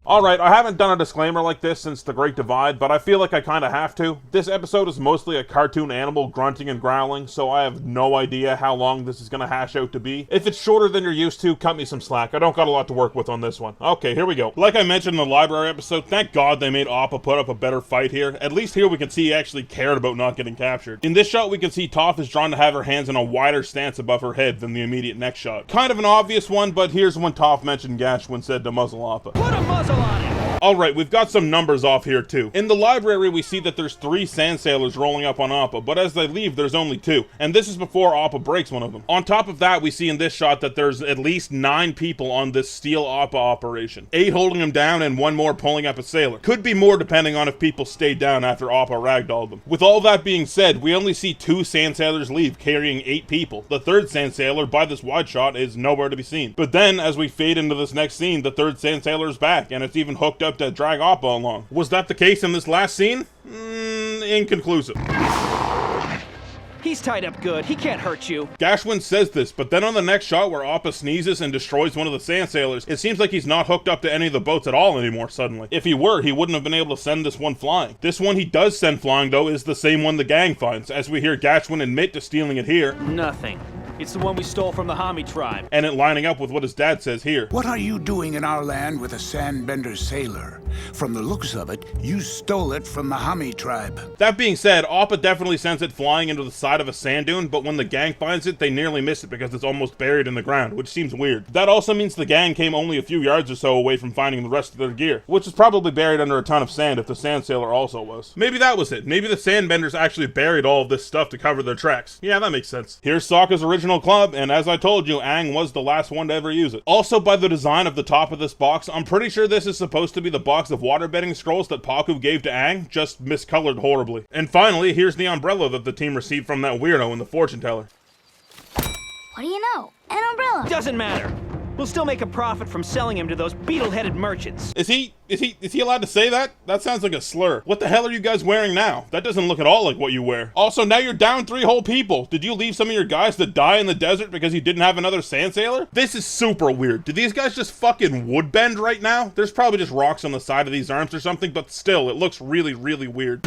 Alright, I haven't done a disclaimer like this since The Great Divide, but I feel like I kinda have to. This episode is mostly a cartoon animal grunting and growling, so I have no idea how long this is gonna hash out to be. If it's shorter than you're used to, cut me some slack. I don't got a lot to work with on this one. Okay, here we go. Like I mentioned in the library episode, thank God they made Appa put up a better fight here. At least here we can see he actually cared about not getting captured. In this shot, we can see Toph is drawn to have her hands in a wider stance above her head than the immediate next shot. Kind of an obvious one, but here's when Toph mentioned Gash when said to muzzle Appa. Put a muzzle on him! Alright, we've got some numbers off here too. In the library, we see that there's 3 sand sailors rolling up on Appa, but as they leave, there's only 2. And this is before Appa breaks one of them. On top of that, we see in this shot that there's at least 9 people on this steal Appa operation. 8 holding him down and 1 more pulling up a sailor. Could be more depending on if people stayed down after Appa ragdolled them. With all that being said, we only see 2 sand sailors leave, carrying 8 people. The 3rd sand sailor, by this wide shot, is nowhere to be seen. But then, as we fade into this next scene, the 3rd sand sailor is back, and it's even hooked up to drag Appa along. Was that the case in this last scene? Inconclusive. He's tied up good. He can't hurt you. Gashwin says this, but then on the next shot where Appa sneezes and destroys one of the sand sailors, it seems like he's not hooked up to any of the boats at all anymore suddenly. If he were, he wouldn't have been able to send this one flying. This one he does send flying, though, is the same one the gang finds, as we hear Gashwin admit to stealing it here. Nothing. It's the one we stole from the Hami tribe. And it lining up with what his dad says here. What are you doing in our land with a sandbender sailor? From the looks of it, you stole it from the Hami tribe. That being said, Appa definitely sends it flying into the side of a sand dune, but when the gang finds it, they nearly miss it because it's almost buried in the ground, which seems weird. That also means the gang came only a few yards or so away from finding the rest of their gear, which is probably buried under a ton of sand if the sand sailor also was. Maybe that was it. Maybe the sandbenders actually buried all of this stuff to cover their tracks. Yeah, that makes sense. Here's Sokka's original club, and as I told you, Aang was the last one to ever use it. Also, by the design of the top of this box, I'm pretty sure this is supposed to be the box of waterbending scrolls that Pakku gave to Aang, just miscolored horribly. And finally, here's the umbrella that the team received from that weirdo in the fortune teller. What do you know? An umbrella. Doesn't matter. We'll still make a profit from selling him to those beetle-headed merchants. Is he allowed to say that? That sounds like a slur. What the hell are you guys wearing now? That doesn't look at all like what you wear. Also, now you're down 3 whole people. Did you leave some of your guys to die in the desert because you didn't have another sand sailor? This is super weird. Do these guys just fucking woodbend right now? There's probably just rocks on the side of these arms or something, but still, it looks really, really weird.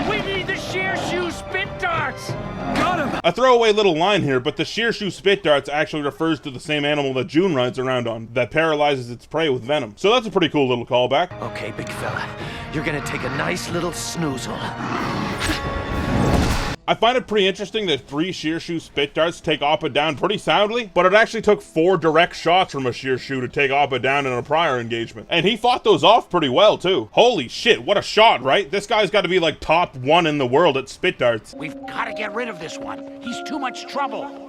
We need the sheer shoe spit darts! Got him! A throwaway little line here, but the sheer shoe spit darts actually refers to the same animal that June rides around on, that paralyzes its prey with venom. So that's a pretty cool little callback. Okay, big fella, you're gonna take a nice little snoozle. I find it pretty interesting that 3 sheer shoe spit darts take Appa down pretty soundly, but it actually took 4 direct shots from a sheer shoe to take Appa down in a prior engagement. And he fought those off pretty well too. Holy shit, what a shot, right? This guy's gotta be like top 1 in the world at spit darts. We've got to get rid of this one. He's too much trouble.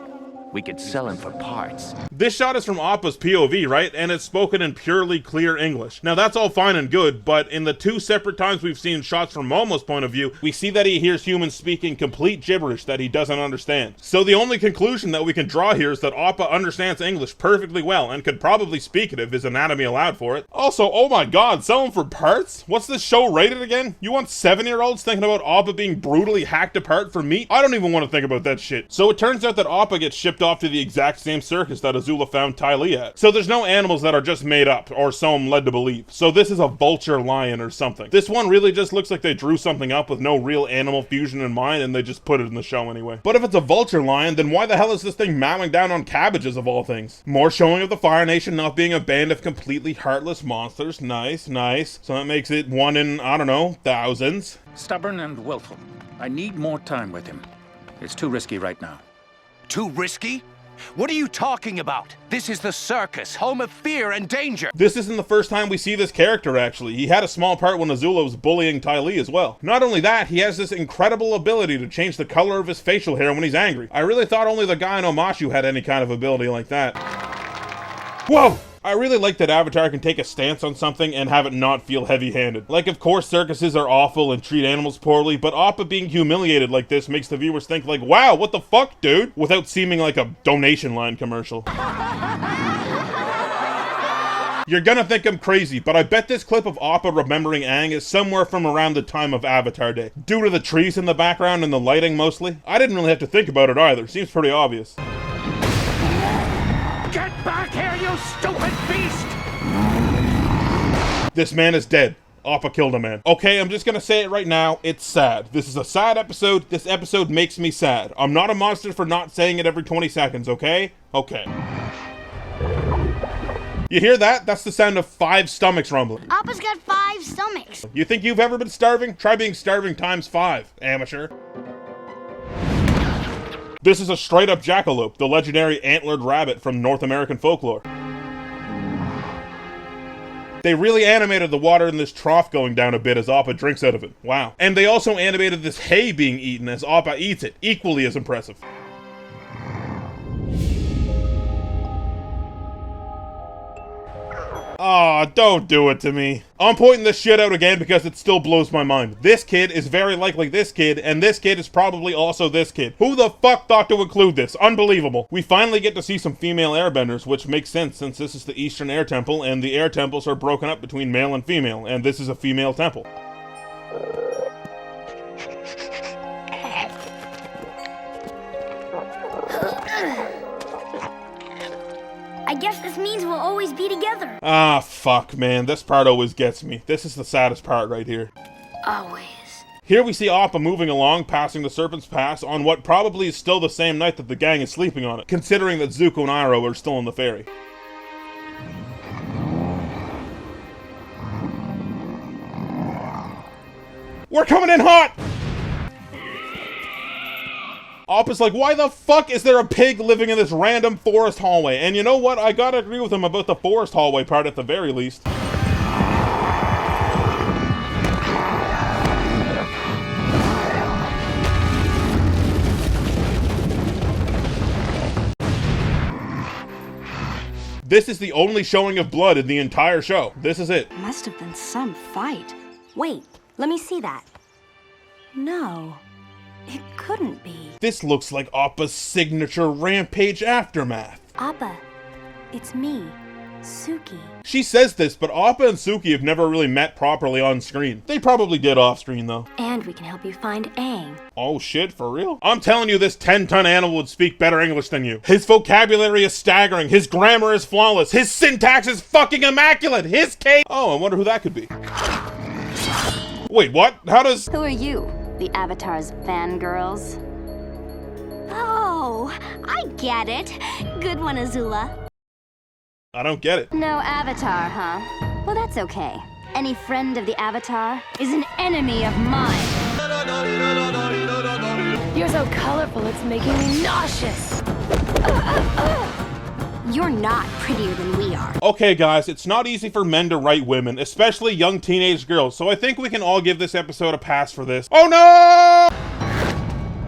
We could sell him for parts. This shot is from Appa's POV, right? And it's spoken in purely clear English. Now that's all fine and good, but in the 2 separate times we've seen shots from Momo's point of view, we see that he hears humans speaking complete gibberish that he doesn't understand. So the only conclusion that we can draw here is that Appa understands English perfectly well and could probably speak it if his anatomy allowed for it. Also, oh my god, sell him for parts? What's this show rated again? You want 7-year-olds thinking about Appa being brutally hacked apart for meat? I don't even want to think about that shit. So it turns out that Appa gets shipped off to the exact same circus that Azula found Ty Lee at. So there's no animals that are just made up, or so I'm led to believe. So this is a vulture lion or something. This one really just looks like they drew something up with no real animal fusion in mind and they just put it in the show anyway. But if it's a vulture lion, then why the hell is this thing mowing down on cabbages of all things? More showing of the Fire Nation not being a band of completely heartless monsters. Nice, nice. So that makes it 1 in, I don't know, thousands. Stubborn and willful. I need more time with him. It's too risky right now. Too risky? What are you talking about? This is the circus, home of fear and danger. This isn't the first time we see this character, actually. He had a small part when Azula was bullying Ty Lee as well. Not only that, he has this incredible ability to change the color of his facial hair when he's angry. I really thought only the guy in Omashu had any kind of ability like that. Whoa! I really like that Avatar can take a stance on something and have it not feel heavy-handed. Like, of course circuses are awful and treat animals poorly, but Appa being humiliated like this makes the viewers think like, wow, what the fuck, dude? Without seeming like a donation line commercial. You're gonna think I'm crazy, but I bet this clip of Appa remembering Aang is somewhere from around the time of Avatar Day. Due to the trees in the background and the lighting mostly. I didn't really have to think about it either, seems pretty obvious. Get back here, you stupid beast! This man is dead. Appa killed a man. Okay, I'm just gonna say it right now. It's sad. This is a sad episode. This episode makes me sad. I'm not a monster for not saying it every 20 seconds, okay? Okay. You hear that? That's the sound of 5 stomachs rumbling. Appa's got 5 stomachs. You think you've ever been starving? Try being starving times 5, amateur. This is a straight-up jackalope, the legendary antlered rabbit from North American folklore. They really animated the water in this trough going down a bit as Appa drinks out of it. Wow. And they also animated this hay being eaten as Appa eats it. Equally as impressive. Aw, don't do it to me. I'm pointing this shit out again because it still blows my mind. This kid is very likely this kid, and this kid is probably also this kid. Who the fuck thought to include this? Unbelievable. We finally get to see some female airbenders, which makes sense since this is the Eastern Air Temple, and the air temples are broken up between male and female, and this is a female temple. I guess this means we'll always be together. Ah, fuck, man. This part always gets me. This is the saddest part right here. Always. Here we see Appa moving along, passing the Serpent's Pass, on what probably is still the same night that the gang is sleeping on it, considering that Zuko and Iroh are still on the ferry. We're coming in hot! Appa's like, why the fuck is there a pig living in this random forest hallway? And you know what? I gotta agree with him about the forest hallway part at the very least. This is the only showing of blood in the entire show. This is it. Must have been some fight. Wait, let me see that. No, it couldn't be. This looks like Appa's signature rampage aftermath. Appa, it's me, Suki. She says this, but Appa and Suki have never really met properly on screen. They probably did off screen though. And we can help you find Aang. Oh shit, for real? I'm telling you, this 10-ton animal would speak better English than you. His vocabulary is staggering, his grammar is flawless, his syntax is fucking immaculate, his case— Oh, I wonder who that could be. Wait, what? How does— Who are you? The Avatar's fangirls? Oh, I get it. Good one, Azula. I don't get it. No Avatar, huh? Well, that's okay. Any friend of the Avatar is an enemy of mine. You're so colorful, it's making me nauseous. You're not prettier than we are. Okay guys, it's not easy for men to write women, especially young teenage girls, so I think we can all give this episode a pass for this. Oh no!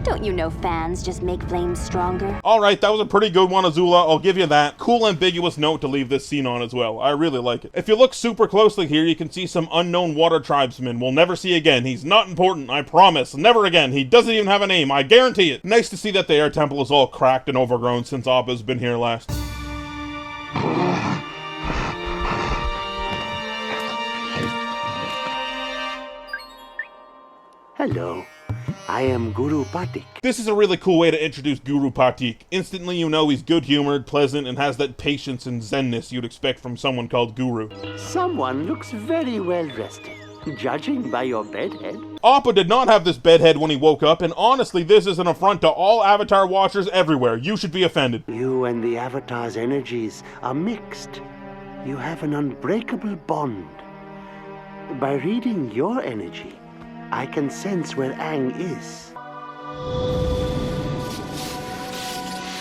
Don't you know fans just make flames stronger? Alright, that was a pretty good one, Azula, I'll give you that. Cool ambiguous note to leave this scene on as well. I really like it. If you look super closely here, you can see some unknown water tribesman we'll never see again. He's not important, I promise. Never again. He doesn't even have a name, I guarantee it. Nice to see that the air temple is all cracked and overgrown since Appa's been here last. Hello, I am Guru Patik. This is a really cool way to introduce Guru Patik. Instantly you know he's good-humored, pleasant, and has that patience and zenness you'd expect from someone called Guru. Someone looks very well rested, judging by your bedhead. Appa did not have this bedhead when he woke up, and honestly this is an affront to all Avatar watchers everywhere. You should be offended. You and the Avatar's energies are mixed. You have an unbreakable bond. By reading your energy, I can sense where Aang is.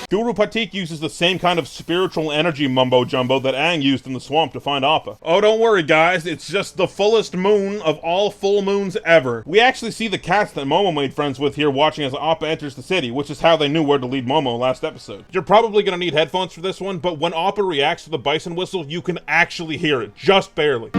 Guru Patik uses the same kind of spiritual energy mumbo-jumbo that Aang used in the swamp to find Appa. Oh, don't worry guys, it's just the fullest moon of all full moons ever. We actually see the cats that Momo made friends with here watching as Appa enters the city, which is how they knew where to lead Momo last episode. You're probably gonna need headphones for this one, but when Appa reacts to the bison whistle, you can actually hear it, just barely.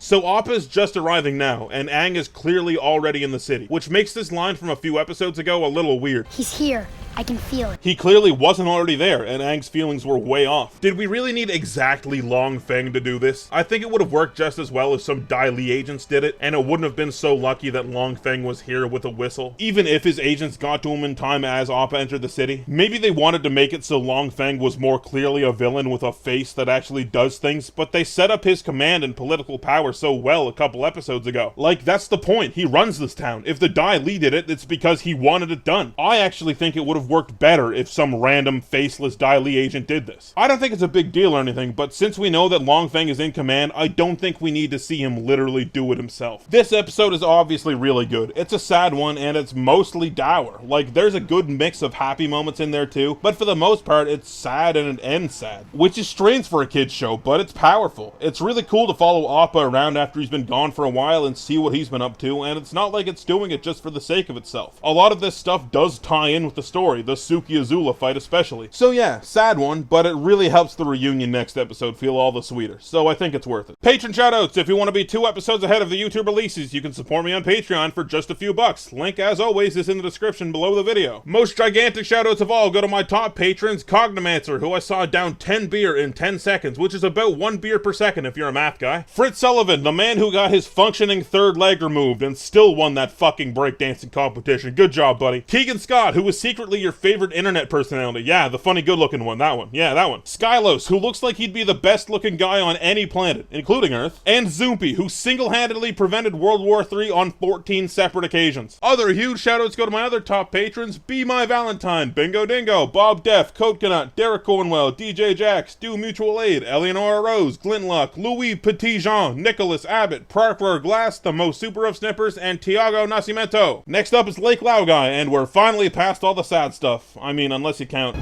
So Appa's just arriving now, and Aang is clearly already in the city, which makes this line from a few episodes ago a little weird. He's here. I can feel it. He clearly wasn't already there, and Aang's feelings were way off. Did we really need exactly Long Feng to do this? I think it would have worked just as well if some Dai Li agents did it, and it wouldn't have been so lucky that Long Feng was here with a whistle. Even if his agents got to him in time as Appa entered the city. Maybe they wanted to make it so Long Feng was more clearly a villain with a face that actually does things, but they set up his command and political power so well a couple episodes ago. Like, that's the point. He runs this town. If the Dai Li did it, it's because he wanted it done. I actually think it would have worked better if some random faceless Dai Li agent did this. I don't think it's a big deal or anything, but since we know that Long Feng is in command, I don't think we need to see him literally do it himself. This episode is obviously really good. It's a sad one, and it's mostly dour. Like, there's a good mix of happy moments in there too, but for the most part, it's sad and it ends sad. Which is strange for a kid's show, but it's powerful. It's really cool to follow Appa around after he's been gone for a while and see what he's been up to, and it's not like it's doing it just for the sake of itself. A lot of this stuff does tie in with the story, the Suki Azula fight especially. So yeah, sad one, but it really helps the reunion next episode feel all the sweeter, so I think it's worth it. Patron shoutouts, if you want to be 2 episodes ahead of the YouTube releases, you can support me on Patreon for just a few bucks. Link, as always, is in the description below the video. Most gigantic shoutouts of all go to my top patrons, Cognomancer, who I saw down 10 beer in 10 seconds, which is about 1 beer per second if you're a math guy. Fritz Sullivan, the man who got his functioning third leg removed and still won that fucking breakdancing competition. Good job, buddy. Keegan Scott, who was secretly your favorite internet personality. Yeah, the funny good-looking one, that one. Yeah, that one. Skylos, who looks like he'd be the best-looking guy on any planet, including Earth. And Zoompy, who single-handedly prevented World War III on 14 separate occasions. Other huge shoutouts go to my other top patrons, Be My Valentine, Bingo Dingo, Bob Deff, Coconut, Derek Cornwell, DJ Jax, Do Mutual Aid, Eleonora Rose, Glintlock, Louis Petit-Jean, Nicholas Abbott, Parker Glass, the most super of snippers, and Tiago Nascimento. Next up is Lake Lao Guy, and we're finally past all the sad stuff. I mean, unless you count